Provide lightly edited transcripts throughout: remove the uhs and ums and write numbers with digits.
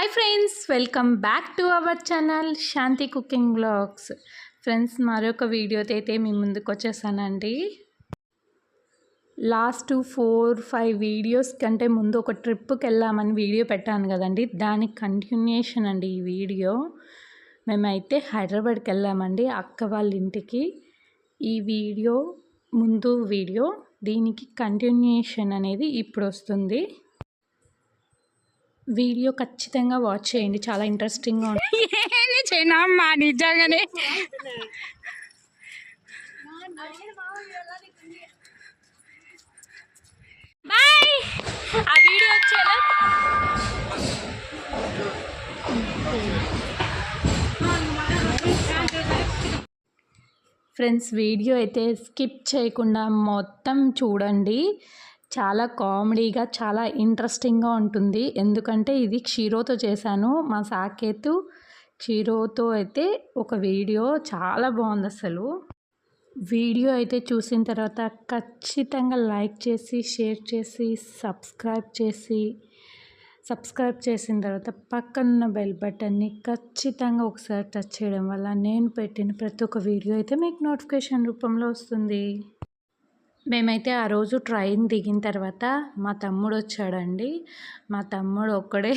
Hi friends, welcome back to our channel Shanti cooking blogs. Friends, మరొక వీడియోతో అయితే మీ ముందుకు వచ్చేసానండి. లాస్ట్ 4-5 వీడియోస్ కంటే ముందు ఒక ట్రిప్కి వెళ్ళామని వీడియో పెట్టాను కదండి, దానికి కంటిన్యూషన్ అండి ఈ వీడియో. మేమైతే హైదరాబాద్కి వెళ్ళామండి, అక్క వాళ్ళ ఇంటికి. ఈ వీడియో ముందు వీడియో, దీనికి కంటిన్యూషన్ అనేది ఇప్పుడు వస్తుంది. వీడియో ఖచ్చితంగా వాచ్ చేయండి, చాలా ఇంట్రెస్టింగ్గా ఉంటుంది. చేయనమ్మా నిజంగానే. బాయ్. ఆ వీడియో వచ్చేలా ఫ్రెండ్స్, వీడియో అయితే స్కిప్ చేయకుండా మొత్తం చూడండి. చాలా కామెడీగా, చాలా ఇంట్రెస్టింగ్గా ఉంటుంది. ఎందుకంటే ఇది క్షీరోతో చేశాను. మా సాకేతు క్షీరోతో అయితే ఒక వీడియో చాలా బాగుంది అసలు. వీడియో అయితే చూసిన తర్వాత ఖచ్చితంగా లైక్ చేసి, షేర్ చేసి, సబ్స్క్రైబ్ చేసిన తర్వాత పక్కన బెల్ బటన్ని ఖచ్చితంగా ఒకసారి టచ్ చేయడం వల్ల నేను పెట్టిన ప్రతి ఒక్క వీడియో అయితే మీకు నోటిఫికేషన్ రూపంలో వస్తుంది. మేమైతే ఆ రోజు ట్రైన్ దిగిన తర్వాత మా తమ్ముడు వచ్చాడండి. మా తమ్ముడు ఒక్కడే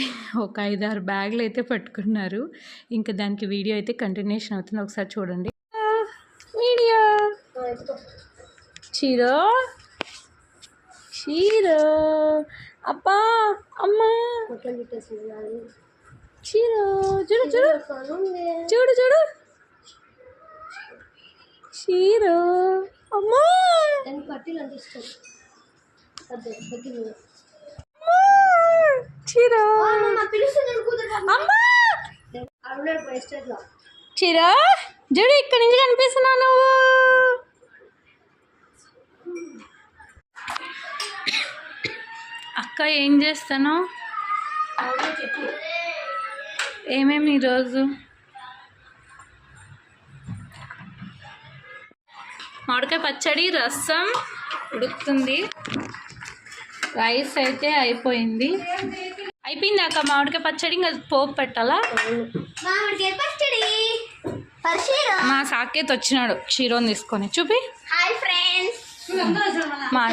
ఒక 5-6 బ్యాగులు అయితే పట్టుకున్నారు. ఇంకా దానికి వీడియో అయితే కంటిన్యూషన్ అవుతుంది, ఒకసారి చూడండి. వీడియో చీరో చీరో అబ్బా అమ్మా చీరో చూడు చూడు చూడు చూడు చీరో అమ్మా చీరో చీరో చూడు, ఇక్కడి నుంచి కనిపిస్తున్నావు నువ్వు. అక్క ఏం చేస్తాను? ఏమేమి ఈరోజు? మామిడికాయ పచ్చడి, రసం ఉడుకుతుంది, రైస్ అయితే అయిపోయింది. అక్క మామిడికాయ పచ్చడి, ఇంకా పోపు పెట్టాలా? మా సాకేత్ వచ్చినాడు క్షీరోని తీసుకొని. చూపి. మా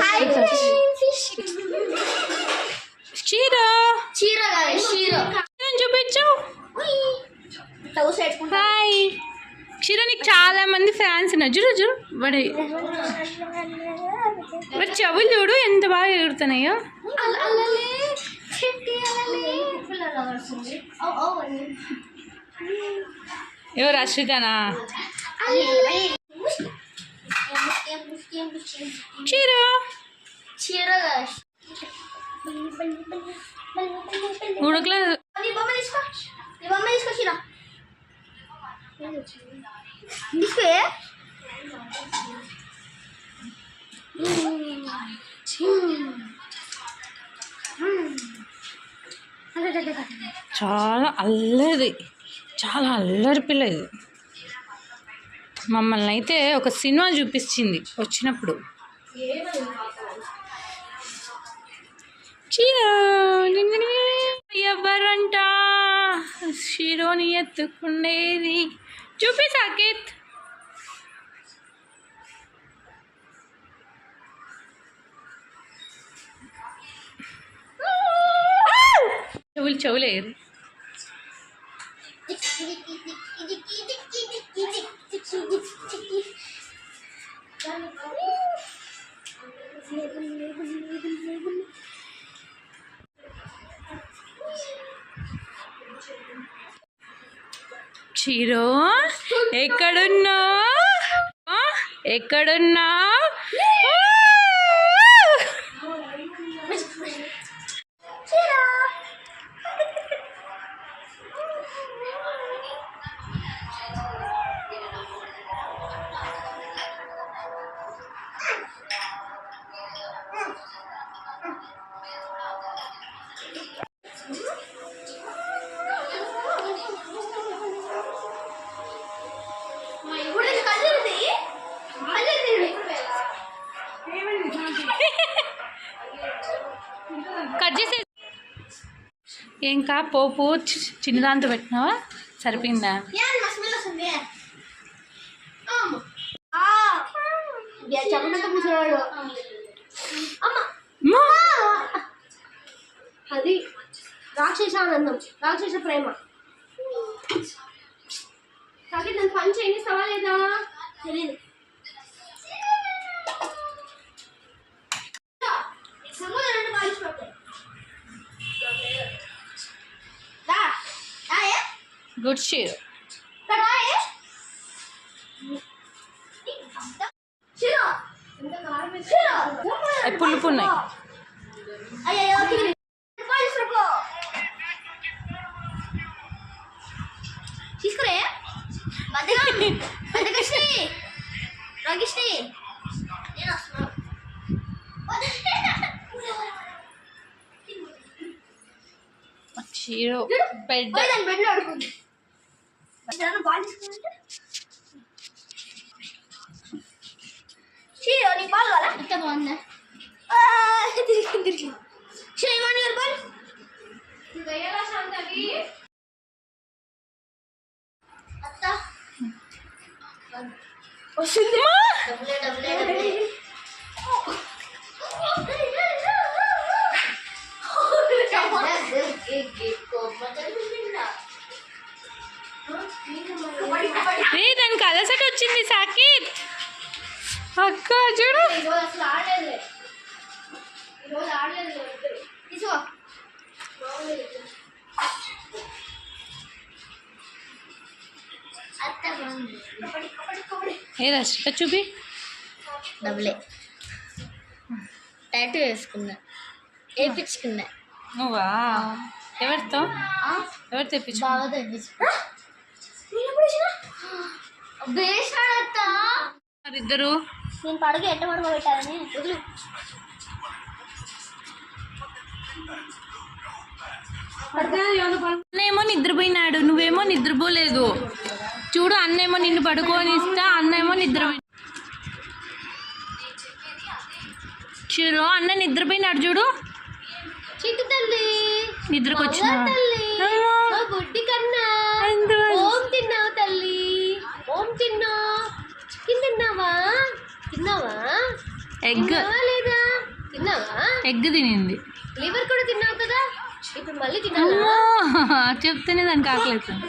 చూపించు. హాయ్ క్షీరో, నీకు చాలా మంది ఫ్యాన్స్ ఉన్నారు. చూడు చూడు, వాడి చెవులు చూడు ఎంత బాగా ఎగురుతున్నాయో. ఎవరు? అశ్వితనా? చీరో ఉడకలా చాలా అల్లరి, చాలా అల్లరి పిల్ల ఇది. మమ్మల్ని అయితే ఒక సినిమా చూపించింది వచ్చినప్పుడు. చీరో ఎవరంట షీరోని ఎత్తుకునేది? చూపి సాకేత్. చెవులేరు. చీరో ఎక్కడున్నావు? ఎక్కడున్నావు? ఇంకా పోపు చిన్నదాంతో పెట్టినావా సరిపోయిందా? అది రాక్షసానందం, రాక్షస ప్రేమ. కాబట్టి నన్ను పని చేయిస్తావా లేదా తెలియదు. గుడ్ షీర్. పులుపు ఉన్నాయి. తీసుకురే రాగిష్ని నేను వస్తున్నా. షీరో బెడ్ బెడ్ ఆడుకుంది. బాల్ తీసుకుంటే షీరో నీ బాల్ కావాలా? ఇంత బాగుందా? తిరిగి శ్రీమాన్ గారు బాల్ అత్త వస్తుంది. డబ్బులే డబ్బులే డబ్బులే. దానికి అలసట వచ్చింది సాకిబ్. అక్క చూడు అసలు ఆడలేదు. ఈరోజు ఆడలేదు. తీసుకో అత్త బాగుంది. ఏది అష్ట చూపి. డబ్బులే టాటూ వేసుకున్నా, వేయించుకున్నా. నువ్వా? ఎవరితో తెప్పించు? బాగా తెప్పించుకున్నా. ఇద్దరు నేను పడగ ఎట్ట పడుకోబెట్టాలని వదులు. అన్నేమో నిద్రపోయినాడు, నువ్వేమో నిద్రపోలేదు. చూడు అన్నేమో నిన్ను పడుకొని ఇస్తా, అన్నేమో నిద్రపోయి. చూడు అన్న నిద్రపోయినాడు చూడు. చిట్టు తల్లి నిద్రకు వచ్చిన బుడ్డి కన్నా ఓం తిన్నావు తల్లి, ఓం తిన్నా. చికెన్ తిన్నావా? తిన్నావా? ఎగ్ లేదా? తిన్నావా? ఎగ్ తినింది. లివర్ కూడా తిన్నావు కదా, ఇప్పుడు మళ్ళీ తిన్నావా? చెప్తేనే దానికి ఆకలిస్తుంది.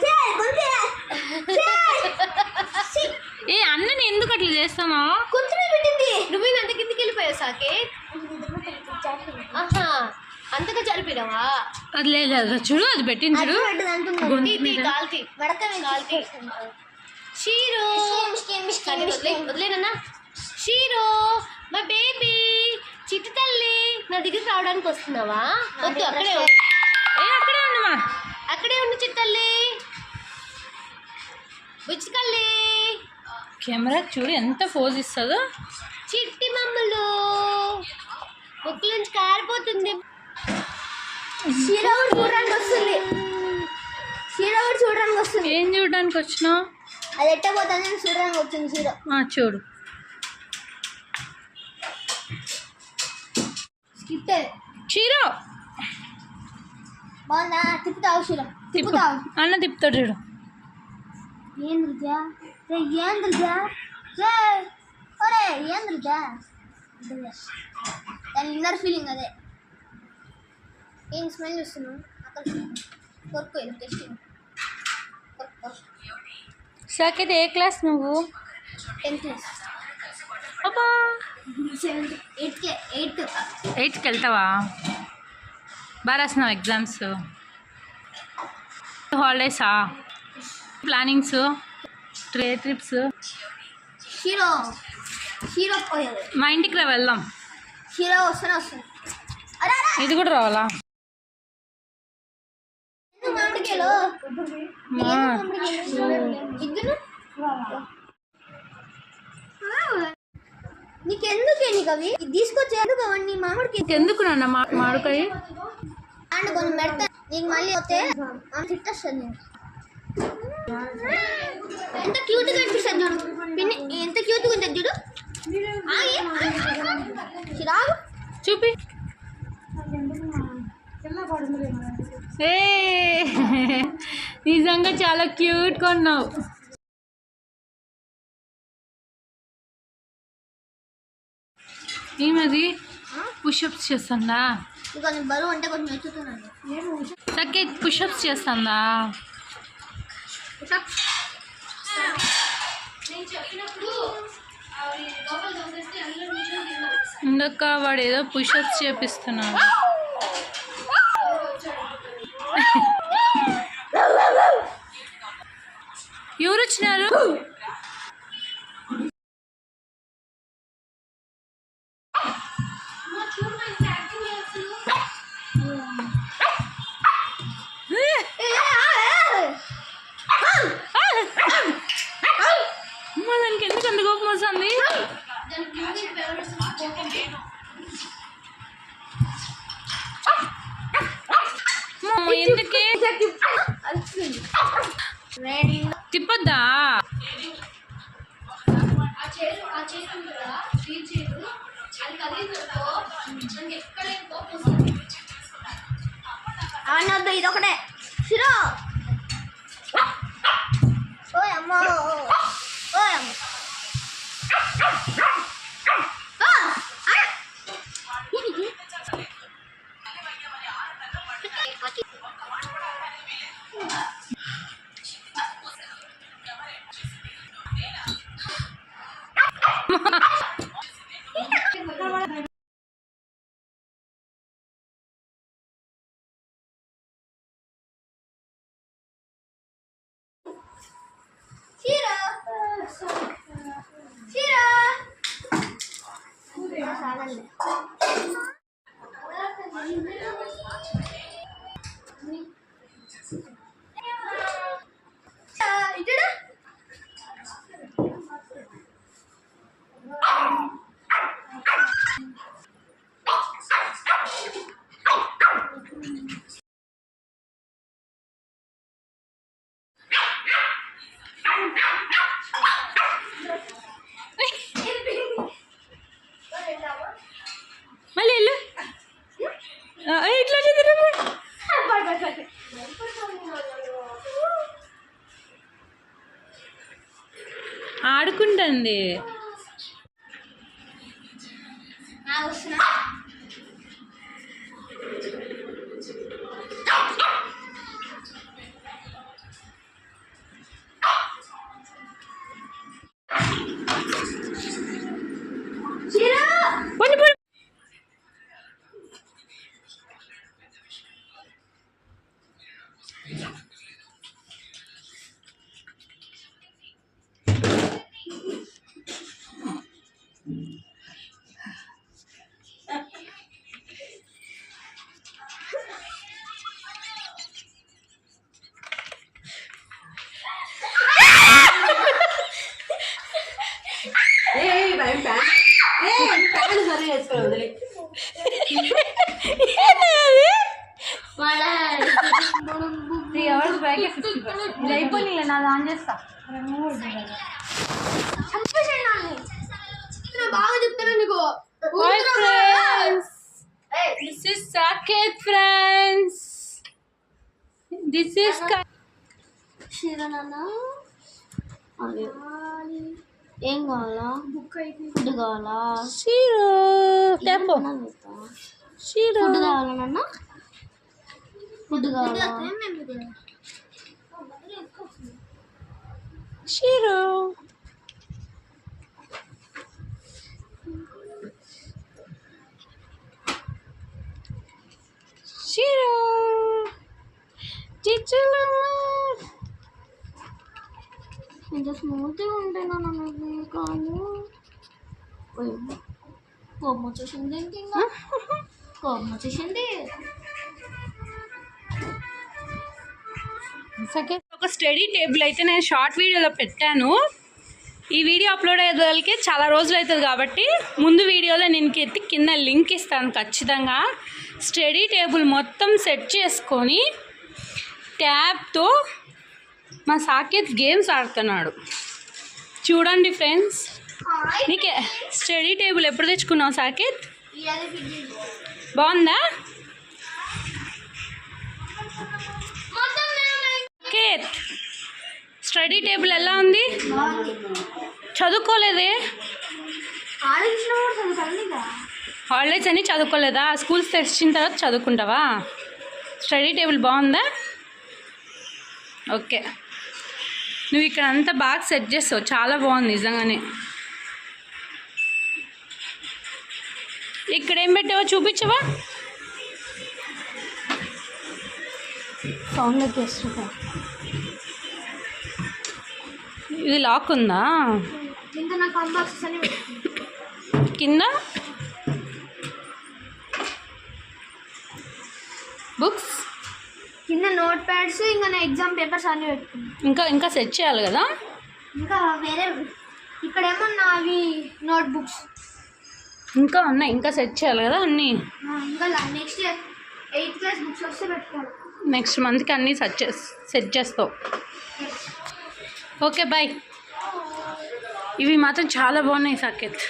ఏ అన్నని ఎందుకు అట్లా చేస్తామా? కొంచెమే పెట్టింది. నువ్వు అంత కిందికి వెళ్ళిపోయావు సాకే. ఆహా అంతగా చనిపోయినావా? అది లేదు చూడు, అది పెట్టింది చూడు. షీరో వదిలేనన్నా. షీరో మా బేబీ చిట్టు తల్లి నా దగ్గర రావడానికి వస్తున్నావా? వద్దు అక్కడే అక్కడే ఉండమా, అక్కడే ఉండు చిట్టు తల్లి. బుచ్చికల్లి కెమెరా చూడు ఎంత ఫోజ్ ఇస్తుందో. చిట్టి మమ్మలు ముక్కు నుంచి కారిపోతుంది. షీరో చూడడానికి వస్తుంది. షీరో చూడడానికి వస్తుంది. ఏం చూడడానికి వచ్చినావు? అది ఎట్టపోతుంది చూడడానికి వచ్చింది షీరో. చూడు షీరో బాగుందా? తిప్పుతావు షీరో, తిప్పుతావు. అన్న తిప్పుతాడు చూడు. ఏం రుజా ఏం రుజా ఒరే ఏం రుజా. దాని ఇన్నర్ ఫీలింగ్ అదే. ఏం స్మెల్ చూస్తున్నావు? అక్కడ కొరుకు టెస్టింగ్. సాకేత్ ఏ క్లాస్ నువ్వు? 10th class. అబ్బా 7th 8th వెళ్తావా? బాగా రాసినావు ఎగ్జామ్స్? హాలిడేసా? Plannings, trips? షీరో పోయేది. మా ఇంటికి రా వెళ్దాం. షీరో వస్తుంది. ఇది కూడా రావాలా? మామిడికాయలు నీకెందుకే నీకు అవి తీసుకొచ్చేందుకు అవన్నీ మామిడికాయ ఎందుకు నాన్న మామిడికాయ అండ్ కొంచెం పెడతా నీకు మళ్ళీ వస్తే తిట్టేస్తుంది. ఎంత క్యూట్గా అనిపిస్తుంది చూడు పిన్ని, ఎంత క్యూట్గా ఉంటుంది చూడు. చిరాగు చూపి. ఏ నిజంగా చాలా క్యూట్గా ఉన్నావు. ఏమది పుషప్స్ చేస్తుందా? బరువు అంటే కొంచెం ఎత్తుతున్నాను. సకేత్ పుషప్స్ చేస్తుందా? ఇందాక వాడు ఏదో పుషప్స్ చేపిస్తున్నాడు. ఎవరు వచ్చినారు? దానికి ఎందుకు అంత కోపం వస్తుంది? ఎందుకే తిప్పద్దా? అవన్నీ ఇదొకటే శిరో. ఓ అమ్మ ఓ అమ్మ మళ్ళీ వెళ్ళు. ఇట్లా చదువు. ఆడుకుంటుంది. అయిపోయి నాది ఆన్ చేస్తా. బాగా చెప్తాను నీకు. This is Saket friends. This is ఏం కావాలా? ఫుడ్ కావాలా? ఫుడ్ కావాలా నాన్న? ఫుడ్ కావాలా? Shiro. Shiro. Chichula. ఇంత స్మూత్గా ఉంటాయి నాన్న కాదు. కోపం వచ్చేసింది ఏంటి? ఇంకా కోపం వచ్చేసింది. ఒక స్టడీ టేబుల్ అయితే నేను షార్ట్ వీడియోలో పెట్టాను. ఈ వీడియో అప్లోడ్ అయ్యేదానికి చాలా రోజులు అవుతుంది కాబట్టి ముందు వీడియోలో నేను ఎత్తి కింద లింక్ ఇస్తాను ఖచ్చితంగా. స్టడీ టేబుల్ మొత్తం సెట్ చేసుకొని ట్యాబ్తో మా సాకేత్ గేమ్స్ ఆడుతున్నాడు. చూడండి ఫ్రెండ్స్. నీకే స్టడీ టేబుల్ ఎప్పుడు తెచ్చుకున్నావు సాకేత్? బాగుందా? సాకేత్, స్టడీ టేబుల్ ఎలా ఉంది? చదువుకోలేదే? హాలిడేస్ అని చదువుకోలేదా? స్కూల్స్ తెరిచిన తర్వాత చదువుకుంటావా? స్టడీ టేబుల్ బాగుందా? ఓకే, నువ్వు ఇక్కడ అంతా బాగా సెట్ చేస్తావు, చాలా బాగుంది నిజంగానే. ఇక్కడ ఏం పెట్టావో చూపించవా? సౌండ్ వచ్చేస్తా. ఇది లాక్ ఉందా? ఇంకా నాకు అన్బాక్సెస్ అని కింద బుక్స్, కింద నోట్ ప్యాడ్స్, ఇంకా నా ఎగ్జామ్ పేపర్స్ అన్నీ పెట్టుకున్నాను. ఇంకా సెట్ చేయాలి కదా. ఇంకా వేరే ఇక్కడేమో నావి నోట్ బుక్స్ ఇంకా ఉన్నాయి, ఇంకా సెట్ చేయాలి కదా అన్నీ. ఇంకా నెక్స్ట్ 8th క్లాస్ బుక్స్ వస్తే పెట్టుకోవాలి. నెక్స్ట్ మంత్కి అన్నీ సెట్ చేస్తావు. Okay bye. ఇవి మాత్రం చాలా బాగున్నాయి సాకేత్.